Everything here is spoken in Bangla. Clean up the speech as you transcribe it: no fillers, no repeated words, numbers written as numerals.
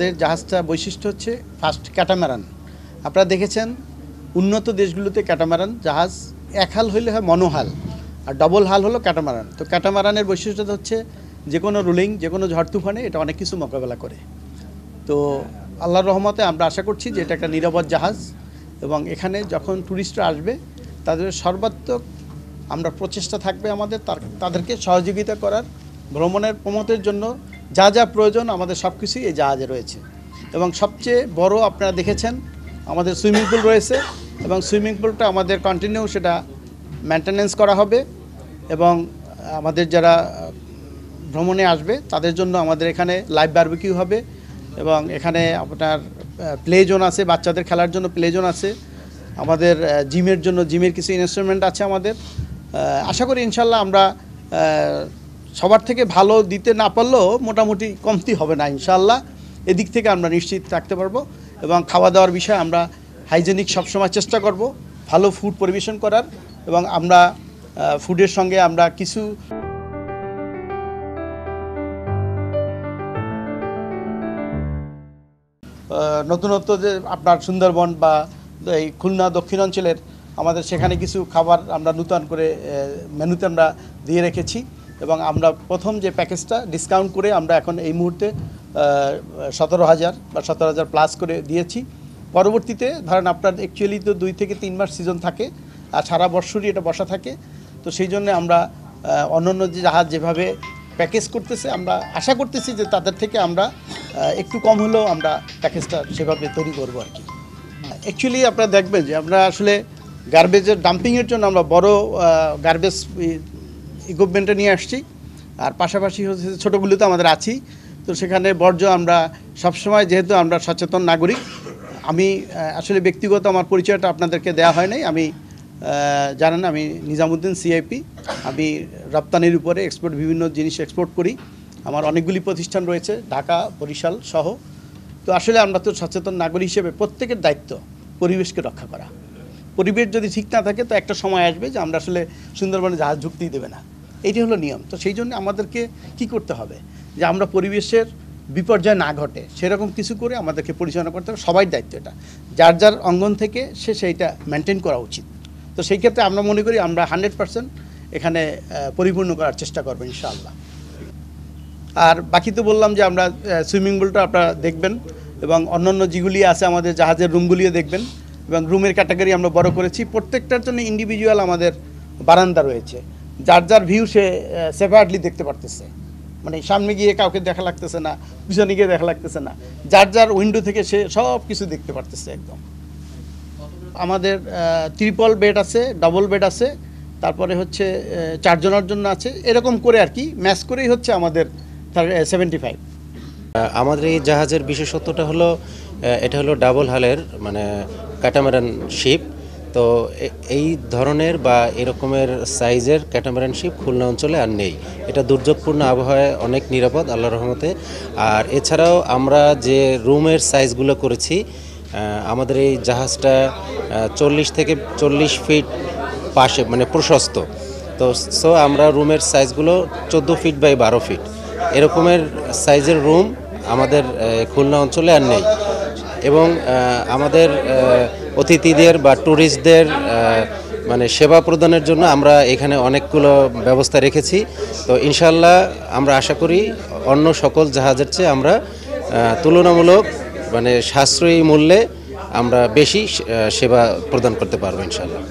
আমাদের জাহাজটা বৈশিষ্ট্য হচ্ছে ফার্স্ট ক্যাটামারান। আপনারা দেখেছেন উন্নত দেশগুলোতে ক্যাটামারান জাহাজ এক হাল হইলে হয় মনোহাল, আর ডবল হাল হলো ক্যাটামারান। তো ক্যাটামারানের বৈশিষ্ট্যটা হচ্ছে যে কোনো রুলিং, যে কোনো ঝড় তুফানে এটা অনেক কিছু মোকাবেলা করে। তো আল্লাহর রহমতে আমরা আশা করছি যে এটা একটা নিরাপদ জাহাজ, এবং এখানে যখন ট্যুরিস্টরা আসবে তাদের সর্বাত্মক আমরা প্রচেষ্টা থাকবে আমাদের তাদেরকে সহযোগিতা করার, ভ্রমণের প্রমোটের জন্য যা যা প্রয়োজন আমাদের সব কিছুই এই জাহাজে রয়েছে। এবং সবচেয়ে বড় আপনারা দেখেছেন আমাদের সুইমিং পুল রয়েছে, এবং সুইমিং পুলটা আমাদের কন্টিনিউ সেটা মেনটেনেন্স করা হবে, এবং আমাদের যারা ভ্রমণে আসবে তাদের জন্য আমাদের এখানে লাইভ বারবিকিউ হবে, এবং এখানে আপনার প্লে জোন আছে, বাচ্চাদের খেলার জন্য প্লে জোন আছে, আমাদের জিমের জন্য জিমের কিছু ইনস্ট্রুমেন্ট আছে আমাদের। আশা করি ইনশাল্লাহ আমরা সবার থেকে ভালো দিতে না পারলেও মোটামুটি কমতি হবে না ইনশাল্লাহ, এদিক থেকে আমরা নিশ্চিত থাকতে পারবো। এবং খাওয়া দাওয়ার বিষয়ে আমরা হাইজেনিক সবসময় চেষ্টা করব, ভালো ফুড পরিবেশন করার, এবং আমরা ফুডের সঙ্গে আমরা কিছু নতুনত্ব যে আপনার সুন্দরবন বা এই খুলনা দক্ষিণাঞ্চলের আমাদের সেখানে কিছু খাবার আমরা নূতন করে মেনুতে আমরা দিয়ে রেখেছি, এবং আমরা প্রথম যে প্যাকেজটা ডিসকাউন্ট করে আমরা এখন এই মুহূর্তে 17,000 বা 17,000 প্লাস করে দিয়েছি। পরবর্তীতে ধরেন আপনার অ্যাকচুয়ালি তো 2 থেকে 3 মাস সিজন থাকে, আর সারা বছরই এটা বসা থাকে। তো সেই জন্য আমরা অন্যান্য যে জাহাজ যেভাবে প্যাকেজ করতেছে আমরা আশা করতেছি যে তাদের থেকে আমরা একটু কম হলেও আমরা প্যাকেজটা সেভাবে তৈরি করবো আর কি। অ্যাকচুয়ালি আপনারা দেখবেন যে আমরা আসলে গার্বেজের ডাম্পিংয়ের জন্য আমরা বড় গার্বেজ ইকুইপমেন্টটা নিয়ে আসছি, আর পাশাপাশি হচ্ছে ছোটোগুলোতে আমাদের আছি। তো সেখানে বর্জ্য আমরা সবসময়, যেহেতু আমরা সচেতন নাগরিক, আমি আসলে ব্যক্তিগত আমার পরিচয়টা আপনাদেরকে দেওয়া হয় নাই। আমি জানেন আমি নিজামুদ্দিন সিআইপি, আমি রপ্তানির উপরে এক্সপোর্ট, বিভিন্ন জিনিস এক্সপোর্ট করি। আমার অনেকগুলি প্রতিষ্ঠান রয়েছে ঢাকা, বরিশাল সহ। তো আসলে আমরা তো সচেতন নাগরিক হিসেবে প্রত্যেকের দায়িত্ব পরিবেশকে রক্ষা করা। পরিবেশ যদি ঠিক না থাকে তো একটা সময় আসবে যে আমরা আসলে সুন্দরবনে জাহাজ ঢুকতেই দেবে না, এইটি হলো নিয়ম। তো সেই জন্য আমাদেরকে কি করতে হবে যে আমরা পরিবেশের বিপর্যয় না ঘটে সেরকম কিছু করে আমাদেরকে পরিচালনা করতে হবে। সবাই দায়িত্ব এটা, যার যার অঙ্গন থেকে সেইটা মেনটেন করা উচিত। তো সেই ক্ষেত্রে আমরা মনে করি আমরা 100% এখানে পরিপূর্ণ করার চেষ্টা করবো ইনশাআল্লাহ। আর বাকি তো বললাম যে আমরা সুইমিং পুলটা আপনারা দেখবেন, এবং অন্যান্য যেগুলি আছে আমাদের জাহাজের রুমগুলিও দেখবেন, এবং রুমের ক্যাটাগরি আমরা বড় করেছি। প্রত্যেকটার জন্য ইন্ডিভিজুয়াল আমাদের বারান্দা রয়েছে, যার যার ভিউ সে সেপারেটলি দেখতে পারতেছে, মানে সামনে গিয়ে কাউকে দেখা লাগতেছে না, পিছনে গিয়ে দেখা লাগতেছে না, যার যার উইন্ডো থেকে সে সব কিছু দেখতে পারতেছে একদম। আমাদের ট্রিপল বেড আছে, ডবল বেড আছে, তারপরে হচ্ছে 4 জনের জন্য আছে, এরকম করে আর কি ম্যাচ করেই হচ্ছে আমাদের 75। আমাদের এই জাহাজের বিশেষত্বটা হলো এটা হলো ডাবল হালের মানে ক্যাটামারান শিপ। তো এই ধরনের বা এরকমের সাইজের ক্যাটামারান শিপ খুলনা অঞ্চলে আর নেই। এটা দুর্যোগপূর্ণ আবহাওয়ায় অনেক নিরাপদ আল্লাহর রহমতে। আর এছাড়াও আমরা যে রুমের সাইজগুলো করেছি, আমাদের এই জাহাজটা 40 থেকে 40 ফিট পাশে মানে প্রশস্ত। তো আমরা রুমের সাইজগুলো 14 ফিট বাই 12 ফিট এরকমের সাইজের রুম আমাদের খুলনা অঞ্চলে আর নেই। এবং আমাদের অতিথিদের বা ট্যুরিস্টদের মানে সেবা প্রদানের জন্য আমরা এখানে অনেকগুলো ব্যবস্থা রেখেছি। তো ইনশাল্লাহ আমরা আশা করি অন্য সকল জাহাজের চেয়ে আমরা তুলনামূলক মানে সাশ্রয়ী মূল্যে আমরা বেশি সেবা প্রদান করতে পারবো ইনশাল্লাহ।